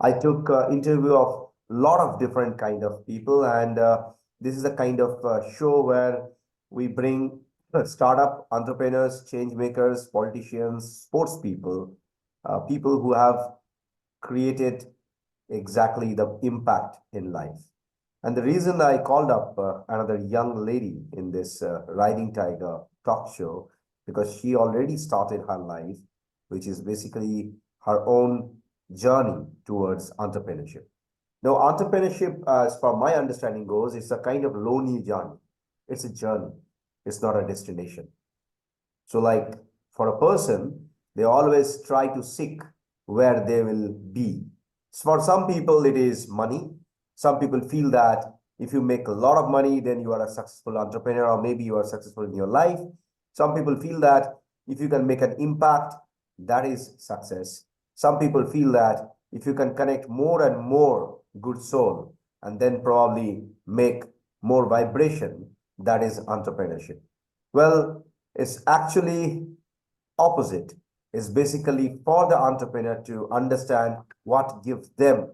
I took interview of a lot of different kind of people, and this is a kind of show where we bring startup entrepreneurs, change makers, politicians, sports people, people who have created exactly the impact in life. And the reason I called up another young lady in this Riding Tiger talk show, because she already started her life, which is basically her own journey towards entrepreneurship. Now, entrepreneurship, as far my understanding goes, is a kind of lonely journey. It's a journey. It's not a destination. So, like for a person, they always try to seek where they will be. So for some people, it is money. Some people feel that if you make a lot of money, then you are a successful entrepreneur, or maybe you are successful in your life. Some people feel that if you can make an impact, that is success. Some people feel that if you can connect more and more good soul and then probably make more vibration, that is entrepreneurship. Well, it's actually opposite. It's basically for the entrepreneur to understand what gives them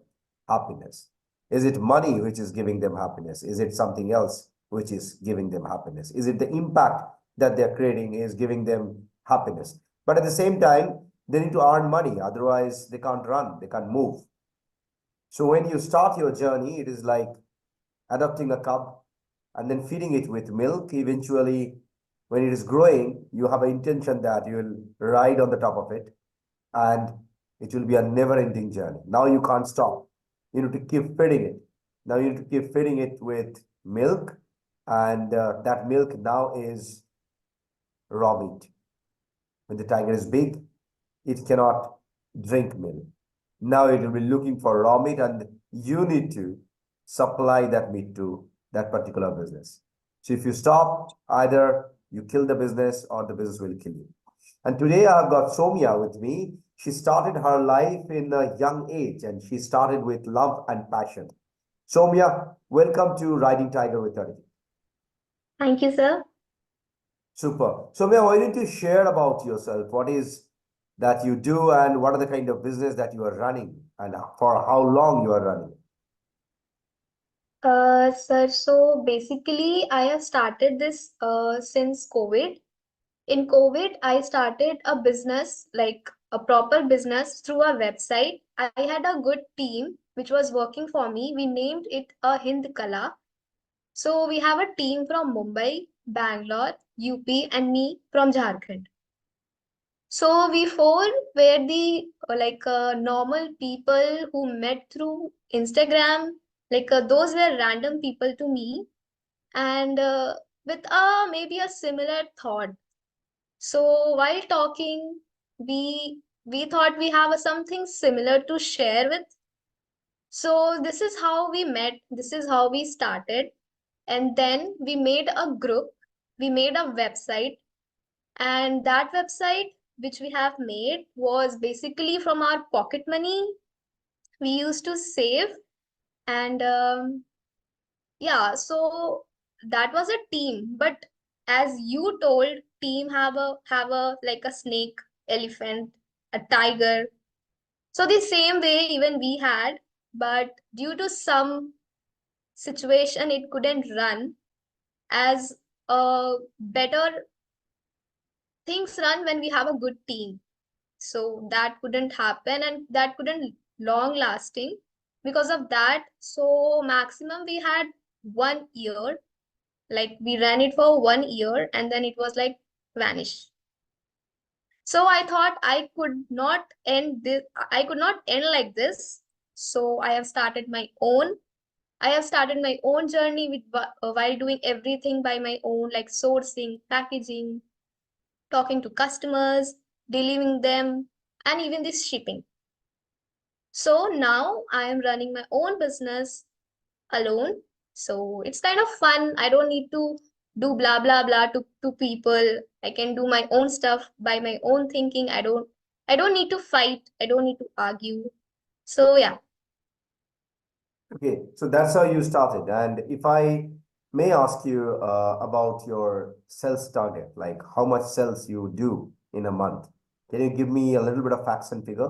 happiness. Is it money which is giving them happiness? Is it something else which is giving them happiness? Is it the impact that they're creating is giving them happiness? But at the same time, they need to earn money. Otherwise, they can't run, they can't move. So when you start your journey, it is like adopting a cub and then feeding it with milk. Eventually, when it is growing, you have an intention that you will ride on the top of it and it will be a never ending journey. Now you can't stop. You need to keep feeding it. Now you need to keep feeding it with milk, and that milk now is raw meat. When the tiger is big, it cannot drink milk. Now it will be looking for raw meat, and you need to supply that meat to that particular business. So if you stop, either you kill the business or the business will kill you. And today I've got Soumya with me. She started her life in a young age and she started with love and passion. Soumya, welcome to Riding Tiger with Arijit. Thank you, sir. Super. Soumya, why don't you share about yourself? What is that you do and what are the kind of business that you are running and for how long you are running? Sir, so basically, I have started this since COVID. In COVID, I started a business, like a proper business through a website. I had a good team which was working for me. We named it a Hind Kala. So we have a team from Mumbai, Bangalore, UP, and me from Jharkhand. So we four were the normal people who met through Instagram. Those were random people to me, and with maybe a similar thought. So while talking, we thought we have something similar to share with. So this is how we met. This is how we started, and then we made a group. We made a website, and that website which we have made was basically from our pocket money we used to save. And yeah, so that was a team. But as you told, team have a like a snake, elephant, a tiger. So the same way even we had, but due to some situation it couldn't run as a better things run when we have a good team. So that couldn't happen and that couldn't long lasting because of that. So maximum we had 1 year, like we ran it for 1 year and then it was like vanish. So I thought I could not end like this. So I have started my own journey while doing everything by my own, like sourcing, packaging, talking to customers, delivering them, and even this shipping. So now I am running my own business alone. So it's kind of fun. I don't need to do blah blah blah to people. I can do my own stuff by my own thinking. I don't need to fight. I don't need to argue. So yeah. Okay, so that's how you started. And if I may ask you about your sales target, like how much sales you do in a month, can you give me a little bit of facts and figure?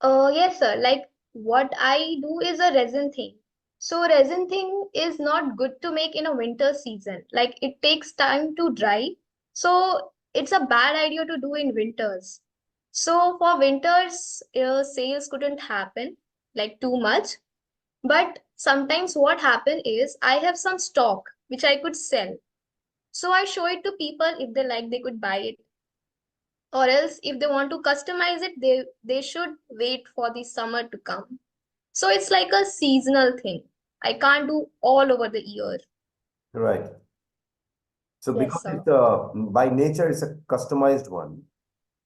Yes, sir. Like what I do is a resin thing. So resin thing is not good to make in a winter season. Like it takes time to dry. So it's a bad idea to do in winters. So for winters, sales couldn't happen like too much. But sometimes what happen is I have some stock which I could sell. So I show it to people if they like, they could buy it. Or else if they want to customize it, they should wait for the summer to come. So it's like a seasonal thing. I can't do all over the year. Right. So because Yes, sir. it's by nature it's a customized one,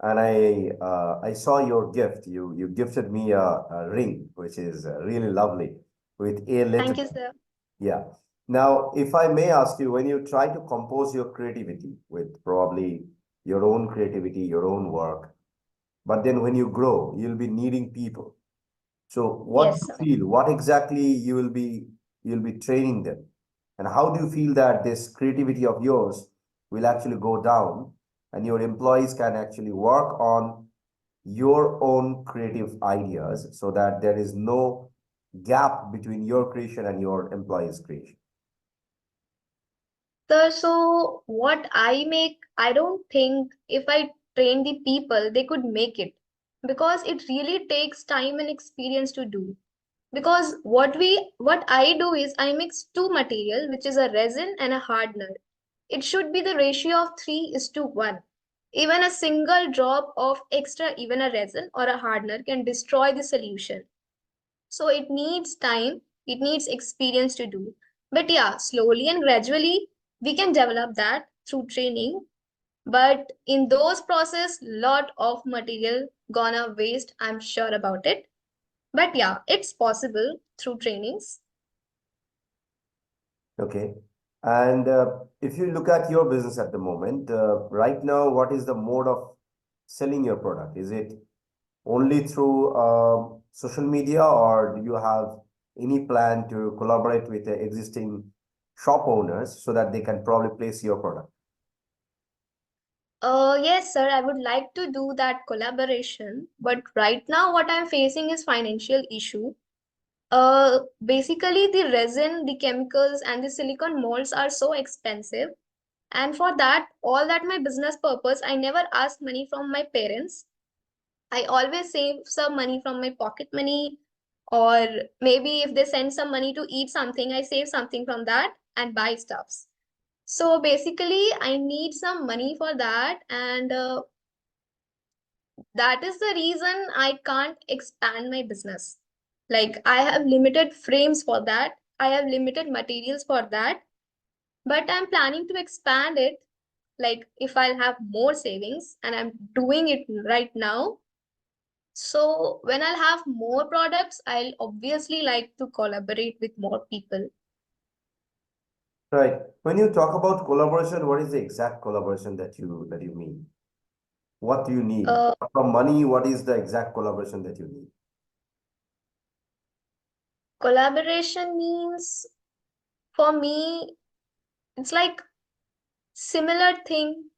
and I saw your gift. You gifted me a ring, which is really lovely with a letter. Thank you, sir. Yeah. Now, if I may ask you, when you try to compose your creativity with probably your own creativity, your own work, but then when you grow, you'll be needing people. So what do Yes, sir. you feel? What exactly you'll be training them? And how do you feel that this creativity of yours will actually go down and your employees can actually work on your own creative ideas so that there is no gap between your creation and your employees' creation? Sir, so what I make, I don't think if I train the people, they could make it because it really takes time and experience to do. Because what I do is I mix two material, which is a resin and a hardener. It should be the ratio of 3 is to 1. Even a single drop of extra, even a resin or a hardener can destroy the solution. So it needs time, it needs experience to do. But yeah, slowly and gradually we can develop that through training. But in those process, lot of material gonna waste, I'm sure about it. But yeah, it's possible through trainings. Okay. And if you look at your business at the moment, right now, what is the mode of selling your product? Is it only through social media, or do you have any plan to collaborate with the existing shop owners so that they can probably place your product? Yes, sir, I would like to do that collaboration, but right now what I'm facing is financial issue. Basically the resin, the chemicals, and the silicone molds are so expensive. And for that, all that my business purpose, I never ask money from my parents. I always save some money from my pocket money, or maybe if they send some money to eat something, I save something from that and buy stuffs. So basically, I need some money for that, and that is the reason I can't expand my business. Like, I have limited frames for that, I have limited materials for that, but I'm planning to expand it. Like, if I'll have more savings, and I'm doing it right now. So, when I'll have more products, I'll obviously like to collaborate with more people. Right. When you talk about collaboration, what is the exact collaboration that you mean? What do you need? Uh, From money, what is the exact collaboration that you need? Collaboration means for me, it's like similar thing,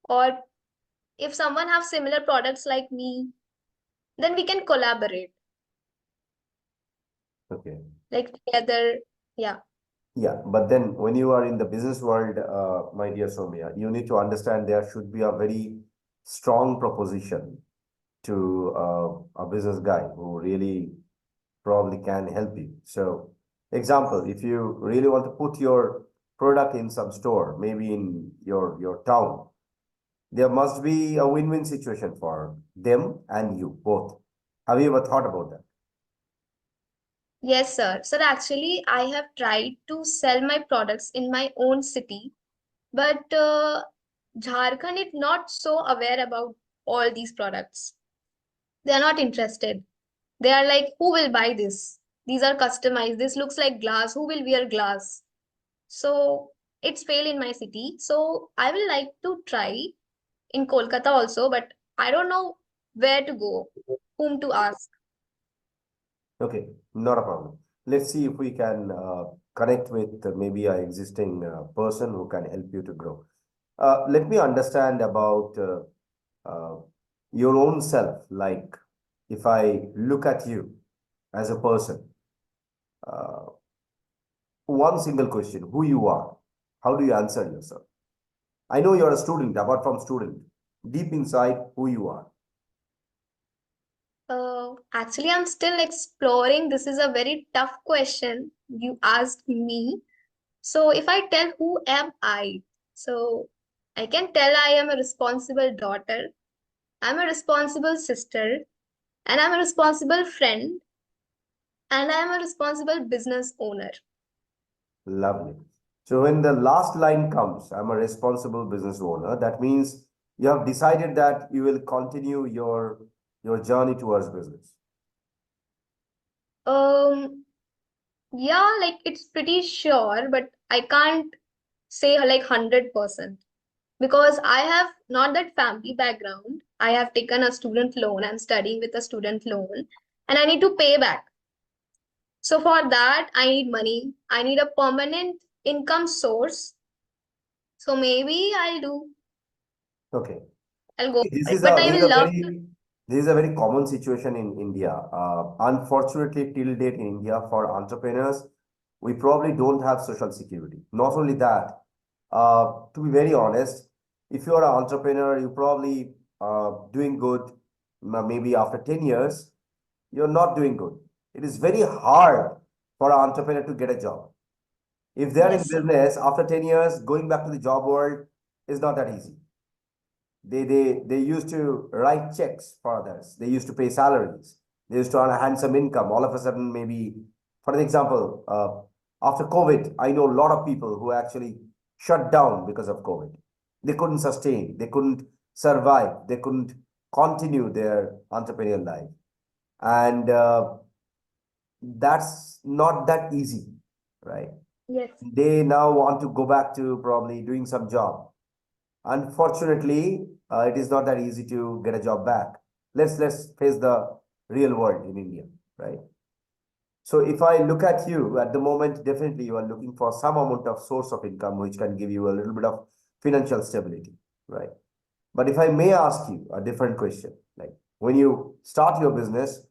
or if someone have similar products like me, then we can collaborate Okay. like together. Yeah. Yeah, but then when you are in the business world, my dear Soumya, you need to understand there should be a very strong proposition to a business guy who really probably can help you. So, example, if you really want to put your product in some store, maybe in your town, there must be a win-win situation for them and you both. Have you ever thought about that? Yes, sir. Sir, actually, I have tried to sell my products in my own city, but Jharkhand is not so aware about all these products. They are not interested. They are like, who will buy this? These are customized. This looks like glass. Who will wear glass? So it's fail in my city. So I will like to try in Kolkata also, but I don't know where to go, whom to ask. Okay, not a problem. Let's see if we can connect with maybe a existing person who can help you to grow. Let me understand about uh, your own self. Like, if I look at you as a person, uh, one single question, who you are, how do you answer yourself? I know you're a student, apart from student, deep inside who you are. Actually, I'm still exploring. This is a very tough question you asked me. So, if I tell who am I, so I can tell I am a responsible daughter, I'm a responsible sister, and I'm a responsible friend, and I'm a responsible business owner. Lovely. So when the last line comes, I'm a responsible business owner, that means you have decided that you will continue your journey towards business. Um, yeah, like it's pretty sure, but I can't say like 100% because I have not that family background. I have taken a student loan. I'm studying with a student loan and I need to pay back. So for that, I need money. I need a permanent income source. So maybe Okay. I'll go This for it. is But a I this is will a love to. very this is a very common situation in India. Unfortunately, till date in India, for entrepreneurs, we probably don't have social security. Not only that, to be very honest, if you are an entrepreneur, you probably doing good. Maybe after 10 years, you're not doing good. It is very hard for an entrepreneur to get a job. If they're in Yes, sir. business, after 10 years, going back to the job world is not that easy. They used to write checks for others. They used to pay salaries. They used to earn a handsome income. All of a sudden, maybe, for an example, after COVID, I know a lot of people who actually shut down because of COVID. They couldn't sustain, they couldn't survive, they couldn't continue their entrepreneurial life. And that's not that easy, right? Yes. They now want to go back to probably doing some job. Unfortunately, it is not that easy to get a job back. Let's face the real world in India, right? So if I look at you at the moment, definitely you are looking for some amount of source of income which can give you a little bit of financial stability, right? But if I may ask you a different question, like when you start your business,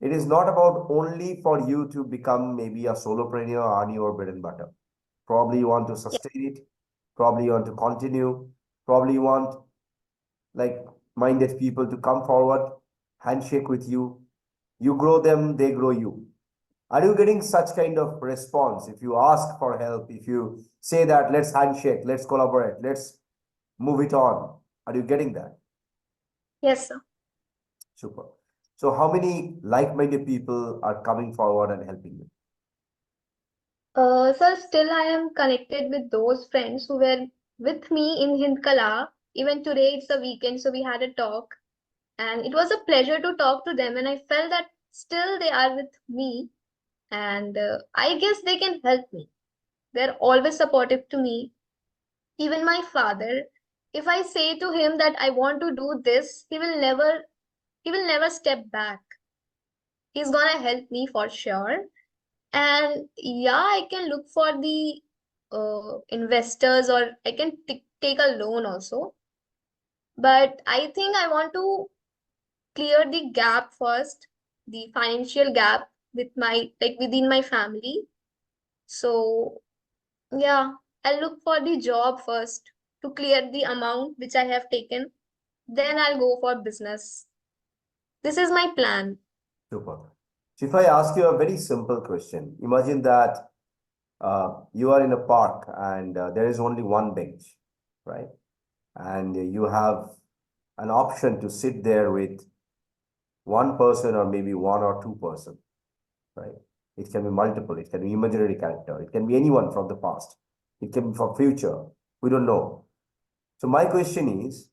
it is not about only for you to become maybe a solopreneur, earn your bread and butter. Probably you want to Yes. sustain it. Probably you want to continue. Probably you want like minded people to come forward, handshake with you. You grow them, they grow you. Are you getting such kind of response if you ask for help, if you say that let's handshake, let's collaborate, let's move it on? Are you getting that? Yes, sir. Super. So, how many like minded people are coming forward and helping you? So still I am connected with those friends who were with me in Hindkala. Even today it's a weekend, so we had a talk. And it was a pleasure to talk to them. And I felt that still they are with me. And I guess they can help me. They're always supportive to me. Even my father, if I say to him that I want to do this, he will never step back. He's gonna help me for sure. And yeah, I can look for the investors or I can take a loan also. But I think I want to clear the gap first, the financial gap with my like within my family. So yeah, I'll look for the job first to clear the amount which I have taken. Then I'll go for business. This is my plan. Super. So, if I ask you a very simple question, imagine that you are in a park and there is only one bench, right? And you have an option to sit there with one person or maybe one or two person, right? It can be multiple, it can be imaginary character, it can be anyone from the past, it can be from future. We don't know. So my question is,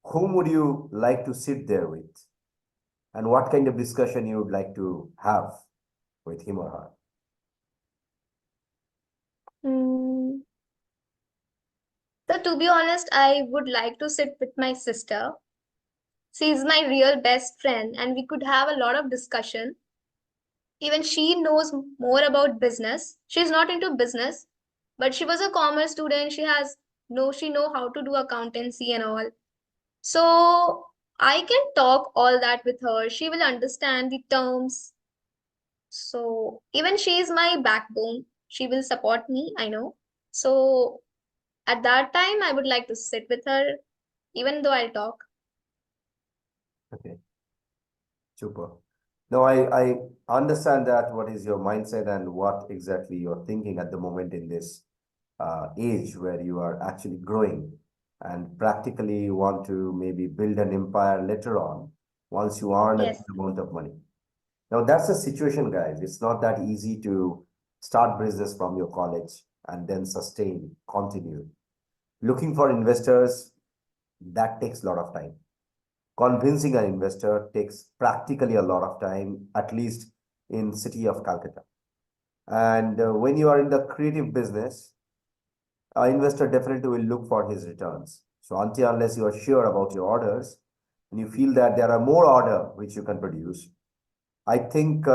whom would you like to sit there with? And what kind of discussion you would like to have with him or her? Hmm. So to be honest, I would like to sit with my sister. She's my real best friend, and we could have a lot of discussion. Even she knows more about business. She's not into business, but she was a commerce student. She know how to do accountancy and all. So I can talk all that with her. She will understand the terms. So even she is my backbone. She will support me, I know. So at that time, I would like to sit with her, even though I'll talk. Okay, super. No, I understand that what is your mindset and what exactly you're thinking at the moment in this age where you are actually growing and practically you want to maybe build an empire later on once you earn a Yes. good amount of money. Now that's the situation, guys. It's not that easy to start business from your college and then sustain, continue. Looking for investors, that takes a lot of time. Convincing an investor takes practically a lot of time, at least in city of Calcutta. And when you are in the creative business, an investor definitely will look for his returns. So until unless you are sure about your orders and you feel that there are more order which you can produce, I think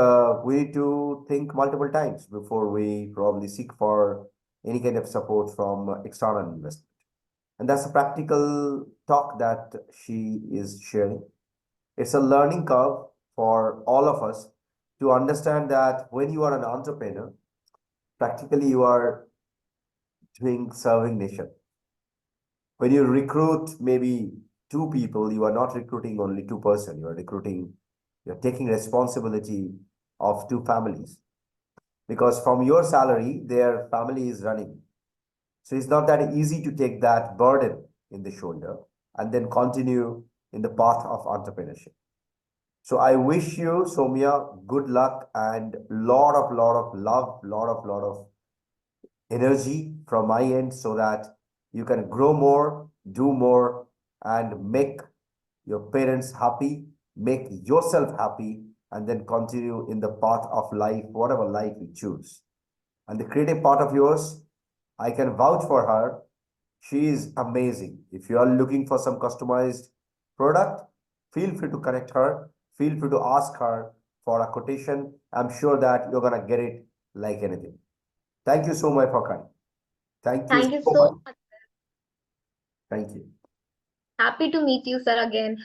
we need to think multiple times before we probably seek for any kind of support from external investment. And that's a practical talk that she is sharing. It's a learning curve for all of us to understand that when you are an entrepreneur, practically you are doing serving nation. When you recruit maybe two people, you are not recruiting only two-person, you are recruiting, you're taking responsibility of two families because from your salary, their family is running. So it's not that easy to take that burden in the shoulder and then continue in the path of entrepreneurship. So I wish you, Soumya, good luck and lot of love, lot of energy from my end so that you can grow more, do more, and make your parents happy, make yourself happy, and then continue in the path of life, whatever life you choose. And the creative part of yours, I can vouch for her. She is amazing. If you are looking for some customized product, feel free to connect her. Feel free to ask her for a quotation. I'm sure that you're gonna get it like anything. Thank you so much for coming. Thank you Thank you so so much. much. Thank you. Happy to meet you, sir, again.